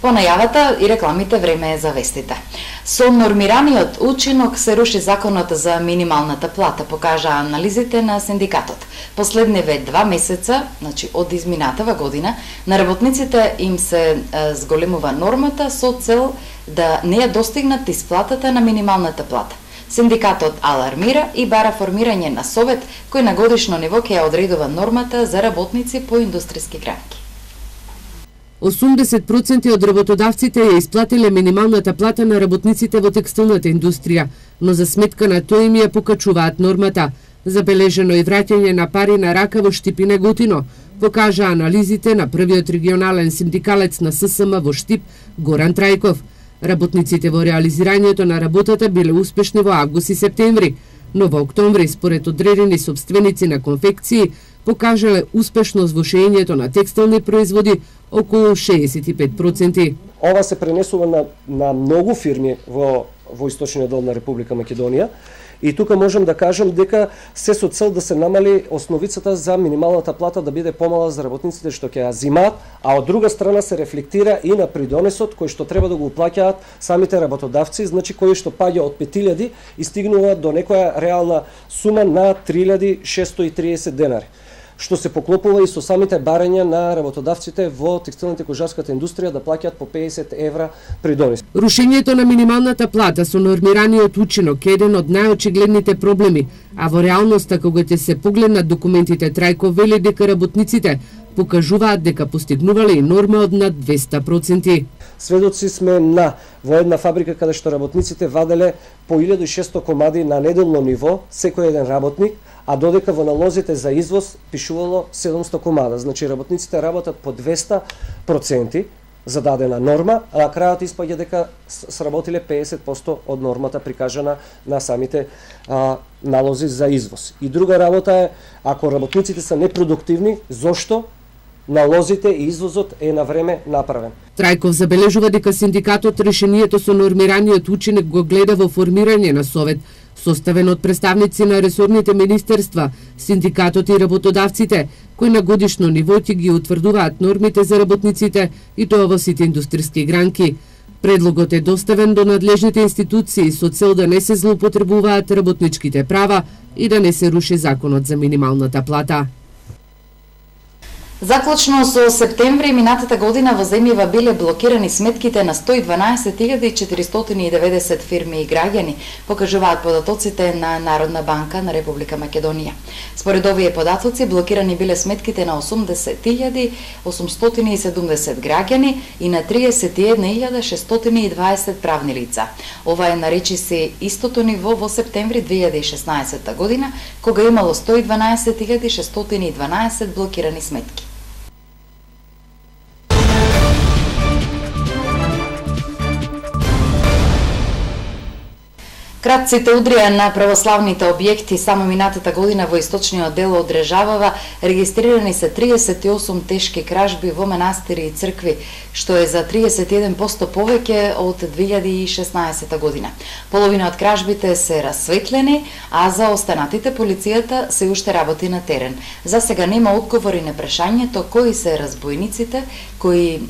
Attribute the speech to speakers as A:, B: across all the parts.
A: По најавата и рекламите време е за вестите. Со нормираниот учинок се руши законот за минималната плата, покажа анализите на синдикатот. Последниве 2 месеца, значи од изминатава година, на работниците им се зголемува нормата со цел да не ја достигнат исплатата на минималната плата. Синдикатот алармира и бара формирање на совет кој на годишно ниво ќе ја одредува нормата за работници по индустријски гранки.
B: 80% од работодавците ја исплатиле минималната плата на работниците во текстилната индустрија, но за сметка на тоа им ја покачуваат нормата. Забележено и враќање на пари на рака во Штип и Неготино, покажа анализите на првиот регионален синдикалец на ССМ во Штип, Горан Трајков. Работниците во реализирањето на работата биле успешни во август и септември, но во октомври, според одредени собственици на конфекции, покажале успешност во шеењето на текстилни производи околу 65%.
C: Ова се пренесува на многу фирми во источниот дел на Република Македонија. И тука можам да кажам дека се со цел да се намали основицата за минималната плата да биде помала за работниците што ќе ја зимаат, а од друга страна се рефлектира и на придонесот кој што треба да го уплаќаат самите работодавци, значи кој што паѓа од 5000 и стигнува до некоја реална сума на 3630 денари, што се поклопува и со самите барања на работодавците во текстилната и кожарската индустрија да плаќаат по 50 евра придонес.
B: Рушењето на минималната плата со нормираниот учинок е еден од најочигледните проблеми, а во реалноста кога ќе се погледнат документите, Трајков вели дека работниците покажуваат дека постигнувале и норма од над 200%.
C: Сведоци сме во една фабрика каде што работниците ваделе по 1600 комади на неделно ниво, секој еден работник, а додека во налозите за извоз пишувало 700 комада. Значи работниците работат по 200% за дадена норма, а на крајот испаѓа дека сработиле 50% од нормата прикажана на самите налози за извоз. И друга работа е, ако работниците се непродуктивни, зошто налозите и извозот е на време направен.
B: Трајков забележува дека синдикатот решението со нормираниот учинок го гледа во формирање на совет, составен од представници на ресорните министерства, синдикатот и работодавците, кои на годишно ниво ќе ги утврдуваат нормите за работниците и тоа во сите индустријски гранки. Предлогот е доставен до надлежните институции со цел да не се злоупотребуваат работничките права и да не се руши законот за минималната плата.
A: Заклучно со септември минатата година во земјава биле блокирани сметките на 112.490 фирми и граѓани, покажуваат податоците на Народна банка на Република Македонија. Според овие податоци, блокирани биле сметките на 80.870 граѓани и на 31.620 правни лица. Ова е наречи се истото ниво во септември 2016 година, кога имало 112.612 блокирани сметки. Кратците удрија на православните објекти само минатата година во источниот дел од државава регистрирани се 38 тешки кражби во манастири и цркви, што е за 31% повеќе од 2016 година. Половина од кражбите се расветлени, а за останатите полицијата се уште работи на терен. За сега нема одговори на прашањето кои се разбойниците кои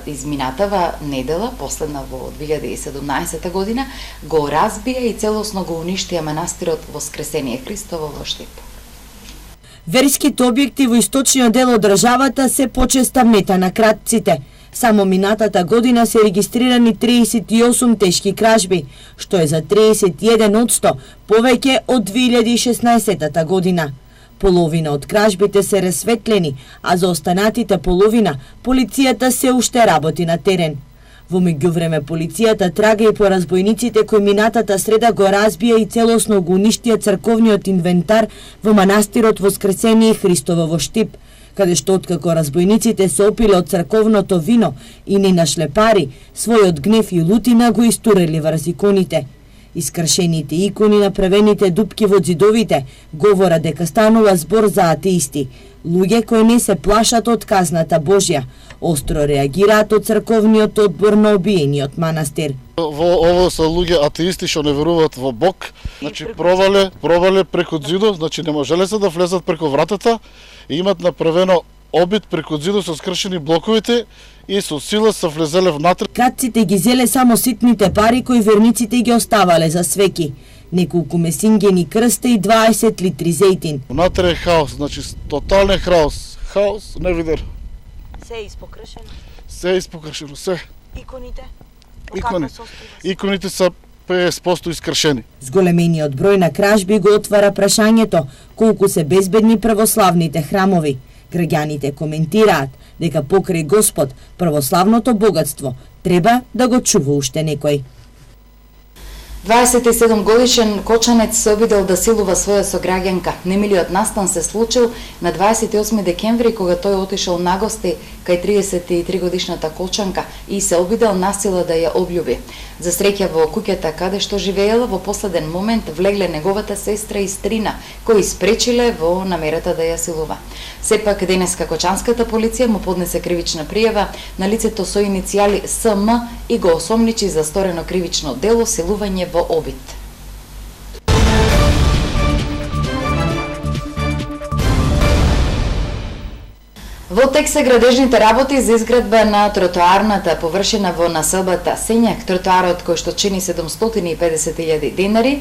A: изминатава недела, последна во 2017 година, го разбија и целосно го уништија манастирот Воскресение Христово во Штип.
D: Верските објекти во источниот дел од државата се почеста мета на кратците. Само минатата година се регистрирани 38 тешки кражби, што е за 31% повеќе од 2016 година. Половина од кражбите се расветлени, а за останатите половина полицијата се уште работи на терен. Во меѓувреме полицијата трага и по разбойниците кои минатата среда го разбија и целосно го уништија црковниот инвентар во манастирот Воскресение Христово во Штип, каде што откако разбойниците се опиле од црковното вино и не нашле пари, својот гнев и лутина го истурели врз иконите. Искршените икони, направените дупки во ѕидовите, говорат дека станува збор за атеисти, луѓе кои не се плашат од казната Божја, остро реагираат од црковниот одбор на обиениот манастир.
E: Ово се луѓе атеисти што не веруваат во Бог, значи провале преку ѕидов, значи не можеле се да влезат преку вратата и имат направено обид преку зидот со скршени блоковите и со сила се влезеле внатре.
D: Кратците ги зеле само ситните пари кои верниците ги оставале за свеки. Неколку месингени крста и 20 литри зејтин.
E: Внатре е хаос, значи тотален хаос. Хаос невиден.
D: Се е испокршено.
E: Се е испокршено, се.
D: Иконите?
E: Иконите се 50% искршени.
D: Зголемениот број на кражби го отвара прашањето колку се безбедни православните храмови. Граѓаните коментираат дека покрај Господ православното богатство треба да го чува уште некој.
A: 27 годишен кочанец се обидел да силува своја сограѓанка. Немилиот настан се случил на 28 декември кога тој отишол на гости кај 33 годишната кочанка и се обидел насила да ја обљуби. За среќа во куќата каде што живеела во последен момент влегле неговата сестра и стрина, кои спречиле во намерата да ја силува. Сепак денеска кочанската полиција му поднесе кривична пријава на лицето со иницијали СМ и го осомничи за сторено кривично дело силување во обид. Во тек се градежните работи за изградба на тротоарната површина во населбата Сењак. Тротоарот кој што чини 750.000 денари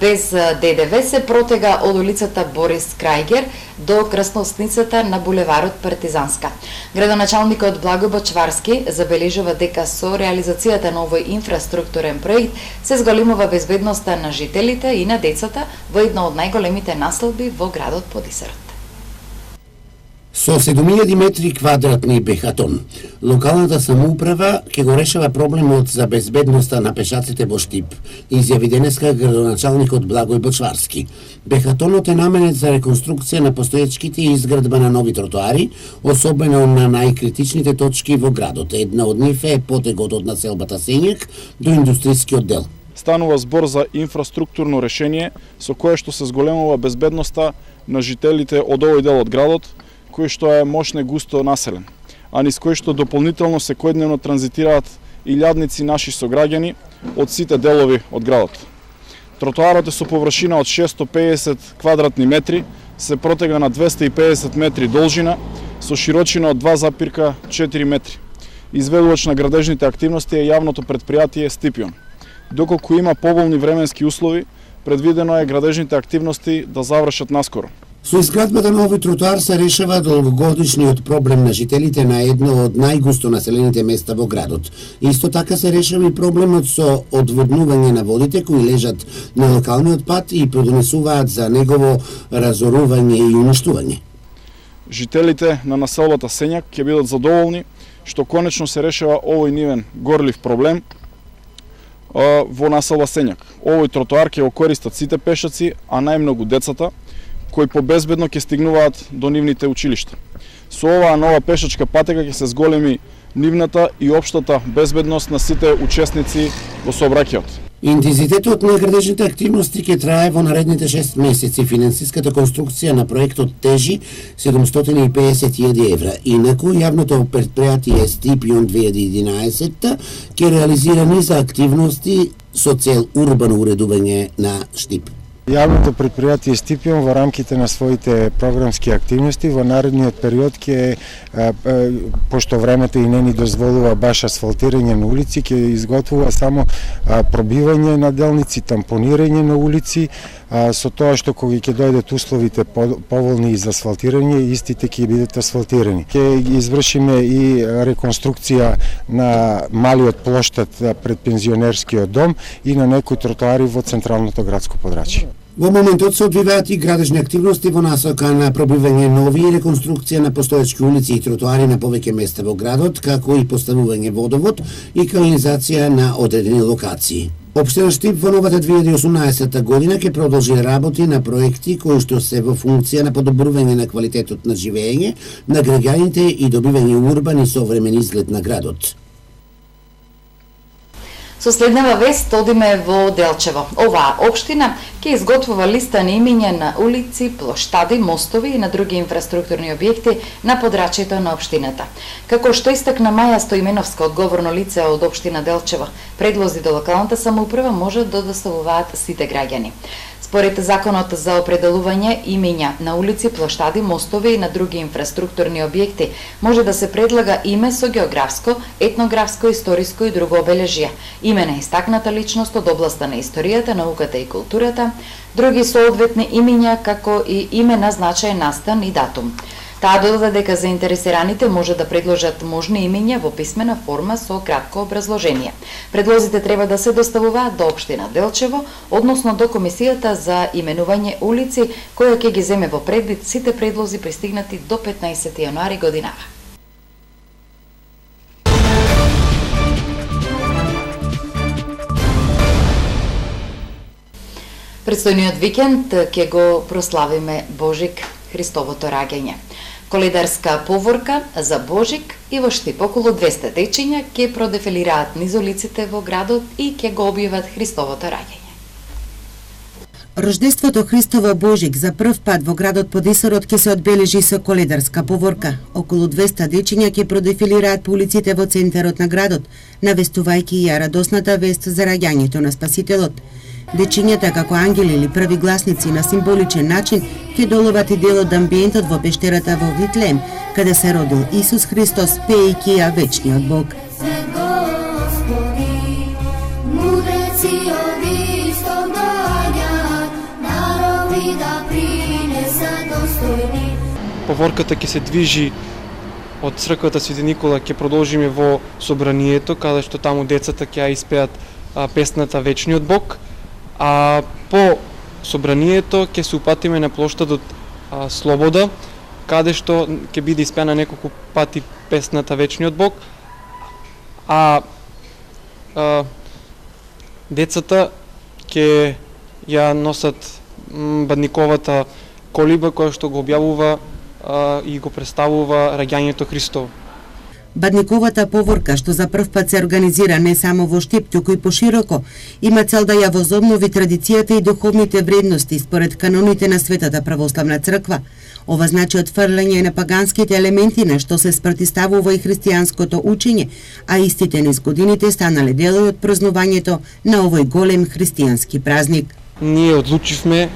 A: без ДДВ се протега од улицата Борис Крајгер до крстосницата на булеварот Партизанска. Градоначалникот Благој Бочварски забележува дека со реализацијата на овој инфраструктурен проект се зголемува безбедноста на жителите и на децата во една од најголемите населби во градот Подисарот.
F: Со 7000 метри квадратни бехатон, локалната самоуправа ќе го решава проблемот за безбедноста на пешаците во Штип, изјави денеска градоначалникот Благој Бочварски. Бехатонот е наменет за реконструкција на постоечките и изградба на нови тротоари, особено на најкритичните точки во градот. Една од нив е потегот од населбата Сењак до индустријскиот дел.
G: Станува збор за инфраструктурно решение со кое што се зголемува безбедноста на жителите од овој дел од градот, кој што е мощно густо населен, а низ кој што дополнително секојдневно транзитираат илјадници наши сограѓани од сите делови од градот. Тротоарот е со површина од 650 квадратни метри, се протега на 250 метри должина, со широчина од 2,4 метри. Изведувач на градежните активности е јавното предпријатие Стипион. Доколку има поволни временски услови, предвидено е градежните активности да завршат наскоро.
F: Со изградбата на овој тротоар се решава долгогодишниот проблем на жителите на едно од најгусто населените места во градот. Исто така се решава и проблемот со одводнување на водите кои лежат на локалниот пат и придонесуваат за негово разорување и уништување.
G: Жителите на населбата Сењак ќе бидат задоволни што конечно се решава овој нивен горлив проблем во населба Сењак. Овој тротоар ќе го користат сите пешаци, а најмногу децата, кои побезбедно ќе стигнуваат до нивните училишта. Со оваа нова пешачка патека ќе се зголеми нивната и општата безбедност на сите учесници во сообраќајот.
F: Интензитетот на градежните активности ќе трае во наредните 6 месеци. Финансиската конструкција на проектот тежи 750.000 евра. Инаку, јавното предпријатие Стипион 2011 ќе реализира низа активности со цел урбано уредување на Штип.
H: Јавното предпријатие Стипион во рамките на своите програмски активности во наредниот период ќе, пошто времето и не ни дозволува баш асфалтирање на улици, ќе изготвува само пробивање на делници, тампонирање на улици, со тоа што кога ќе дојдат условите поволни за асфалтирање, истите ќе бидат асфалтирани. Ќе извршиме и реконструкција на малиот плоштад пред пензионерскиот дом и на некои тротоари во централното градско подрачје.
F: Во моментот се одвиваат и градежни активности во насока на пробивање нови и реконструкција на постоечки улици и тротоари на повеќе места во градот, како и поставување водовод и канализација на одредени локации. Општина Штип во новата 2018 година ќе продолжи работи на проекти кои што се во функција на подобрување на квалитетот на живење на граѓаните и добивање урбан и современ изглед на градот.
A: Со следнава вест одиме во Делчево. Оваа општина ќе изготвува листа на имиња на улици, плоштади, мостови и на други инфраструктурни објекти на подрачјето на општината. Како што истакна Маја Стоименовска, одговорно лице од општина Делчево, предлози до локалната самоуправа може да доставуваат сите граѓани. Според Законот за определување имења на улици, плоштади, мостови и на други инфраструктурни објекти, може да се предлага име со географско, етнографско, историско и друго обележје, име на истакната личност од областа на историјата, науката и културата, други соодветни имења, како и име на значаен настан и датум. Таа додаде дека заинтересираните може да предложат можни имења во писмена форма со кратко образложение. Предлозите треба да се доставуваат до општина Делчево, односно до Комисијата за именување улици, која ќе ги земе во предвид сите предлози пристигнати до 15 јануари годинава. Предстојниот викенд ќе го прославиме Божик, Христовото раѓање. Коледарска поворка за Божик и во Штип околу 200 дечиња ќе продефилираат низ улиците во градот и ќе го објават Христовото раѓање.
I: Рождеството Христово Божик за прв пат во градот под Исорот ќе се одбележи со коледарска поворка. Околу 200 дечиња ќе продефилираат по улиците во центарот на градот, навестувајќи ја радосната вест за раѓањето на Спасителот. Дечињата како ангели или први гласници на символичен начин ќе доловат и дел од амбиентот во пештерата во Витлеем, каде се родил Исус Христос, пеејќи ја вечниот Бог.
J: Поворката ќе се движи од црквата Свети Никола, ќе продолжиме во собранието, каде што таму децата ќе ја испеат песната Вечниот Бог. А по собранието ќе се упатиме на плоштадот Слобода, каде што ќе биде испеана неколку пати песната Вечниот Бог, децата ќе ја носат бадниковата колиба која што го објавува и го представува раѓањето Христово.
I: Бадниковата поворка, што за прв пат се организира не само во Штип, туку и пошироко, има цел да ја возобнови традицијата и духовните вредности според каноните на Светата православна црква. Ова значи отфрлање на паганските елементи на што се спротивставува и христијанското учење, а истите низ годините станале дел од празнувањето на овој голем христијански празник.
J: Ние одлучивме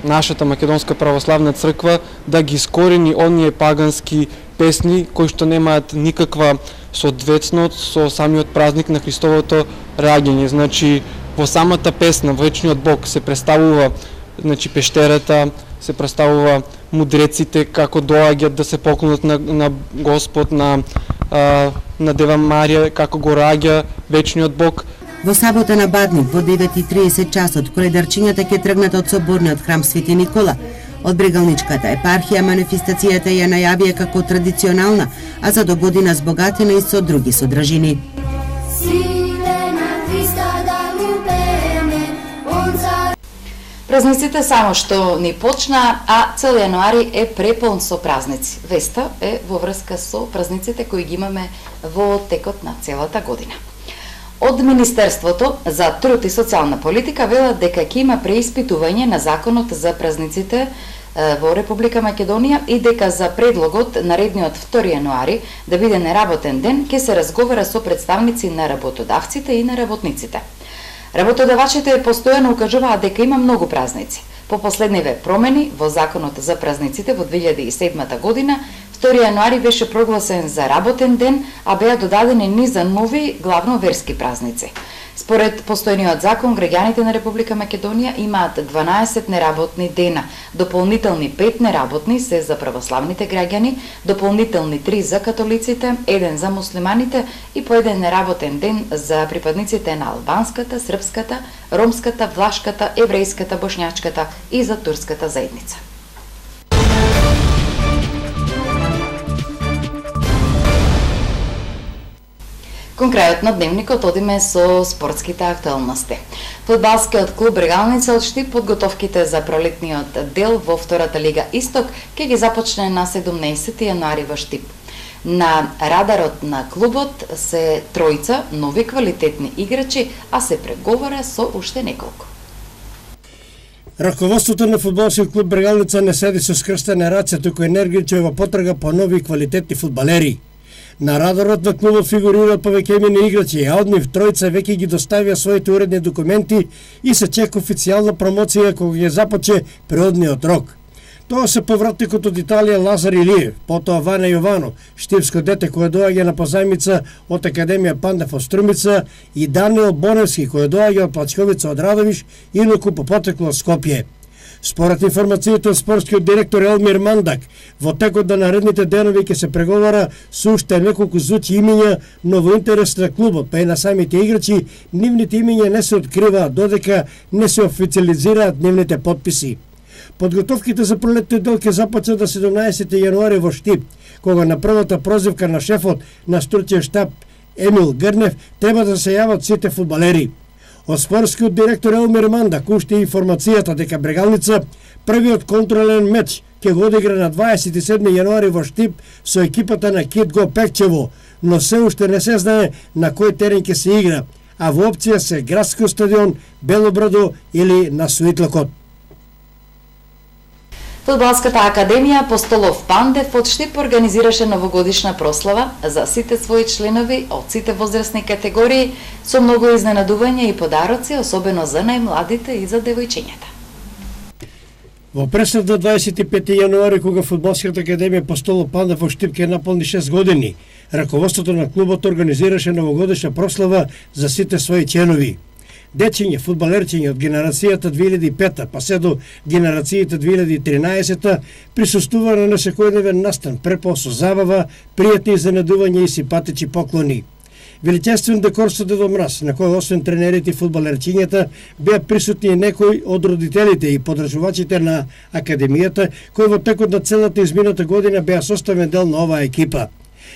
J: нашата Македонска православна црква да ги искорени оние пагански песни кои што немаат никаква соодветност со самиот празник на Христовото раѓање. Значи во самата песна Вечниот Бог се представува пештерата, се представува мудреците како доаѓаат да се поклонат на Господ, на Дева Марија, како го раѓа Вечниот Бог.
I: Во сабота на Бадник во 9:30 часот коледарчињата ќе тргнат од соборниот храм Свети Никола. Од Брегалничката епархија манифестацијата ја најавија како традиционална, а за до година збогатена и со други содржини.
A: Празниците само што ни почна, а цел јануари е преполн со празници. Веста е во врска со празниците кои ги имаме во текот на целата година. Од Министерството за труд и социјална политика велат дека ќе има преиспитување на законот за празниците во Република Македонија и дека за предлогот наредниот 2 јануари да биде неработен ден ќе се разговара со представници на работодавците и на работниците. Работодавачите постојано укажуваат дека има многу празници. По последниве промени во законот за празниците во 2007 година 2 јануари беше прогласен за работен ден, а беа додадени низа нови главно верски празници. Според постојниот закон, граѓаните на Република Македонија имаат 12 неработни дена, дополнителни 5 неработни се за православните граѓани, дополнителни 3 за католиците, 1 за муслиманите и по 1 неработен ден за припадниците на албанската, српската, ромската, влашката, еврејската, бошњачката и за турската заедница. Кон крајот на дневникот одиме со спортските актуелности. Фудбалскиот клуб Брегалница од Штип подготовките за пролетниот дел во втората лига Исток ќе ги започне на 17 јануари во Штип. На радарот на клубот се тројца нови квалитетни играчи, а се преговара со уште неколку.
K: Раководството на фудбалскиот клуб Брегалница не седи со скрстени раце, туку енергично е во потрага по нови квалитетни фудбалери. На радарот на клубот фигурираат повеќе имени играчи, а од нив тројца веќе ги доставија своите уредни документи и се чека официјална промоција кога ќе започне природниот рок. Тоа се повратникот од Италија Лазар Илиев, потоа Ваня Јованов, штипско дете кое доаѓа на позајмица од Академија Пандев од Струмица, и Даниел Боневски кој доаѓа од Плачковица од Радовиш, инаку по потекло од Скопје. Според информацијата од спортскиот директор Елмир Мандак, во текот на наредните денови ќе се преговара со уште неколку звучи имиња, но во интерес на клубот, па и на самите играчи, нивните имиња не се откриваат додека не се официализираат нивните подписи. Подготовките за пролетниот дел ќе започнат на 17 јануари во Штип, кога на првата прозивка на шефот на стручен штаб Емил Грнев треба да се јават сите фудбалери. Од спортскиот директор Елмир Мандак уште информацијата дека Брегалница првиот контролен меч ќе го одигра на 27 јануари во Штип со екипата на Кит Го Пекчево, но се уште не се знае на кој терен ќе се игра, а во опција се градскиот стадион, Белобрадо или на Суитлакот.
A: Фудбалската академија Апостолов Пандев од Штип организираше новогодишна прослава за сите своји членови од сите возрастни категории со многу изненадување и подароци, особено за најмладите и за девојчињата.
K: Во пресната 25 јануари, кога Фудбалската академија Апостолов Пандев во Штип ќе наполни 6 години, раководството на клубот организираше новогодишна прослава за сите своји членови. Дечиња, фудбалерчиња од генерацијата 2005 па се до генерацијата 2013 присуствува на секојдневен настан, препол со забава, пријатни изненадувања и симпатични поклони. Величествен декор со Дедо Мраз, на кој освен тренерите и фудбалерчињата беа присутни и некои од родителите и подржувачите на академијата, кои во текот на целата измината година беа составен дел на оваа екипа.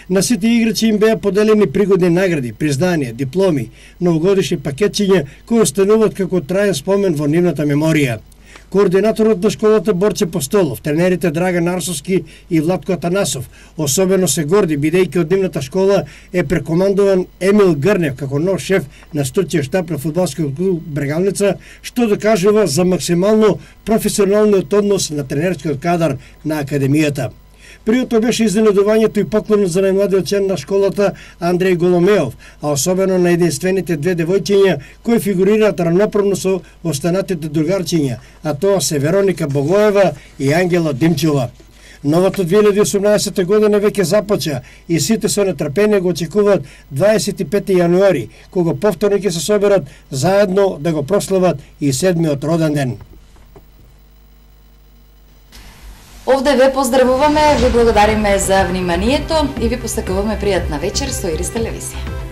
K: На сите играчи им беа поделени пригодни награди, признанија, дипломи, новогодишни пакетчиња кои остануваат како траен спомен во нивната меморија. Координаторот на школата Борче Постолов, тренерите Драган Арсовски и Владко Атанасов особено се горди бидејќи од нивната школа е прекомандуван Емил Грнев како нов шеф на стручен штаб на фудбалскиот клуб Брегалница, што докажува за максимално професионалниот однос на тренерскиот кадар на академијата. Пријатно беше изненадувањето и поклонот за најмладиот член на школата Андреј Голомеов, а особено на единствените две девојчиња кои фигурираат равноправно со останатите другарчиња, а тоа се Вероника Богоева и Ангела Димчова. Новата 2018 година веќе започна и сите со нетрпение го очекуваат 25 јануари, кога повторно ќе се соберат заедно да го прослават и 7-миот роден ден.
A: Овде ве поздравуваме, ви благодариме за вниманието и ви посакуваме пријатна вечер со Ирис телевизија.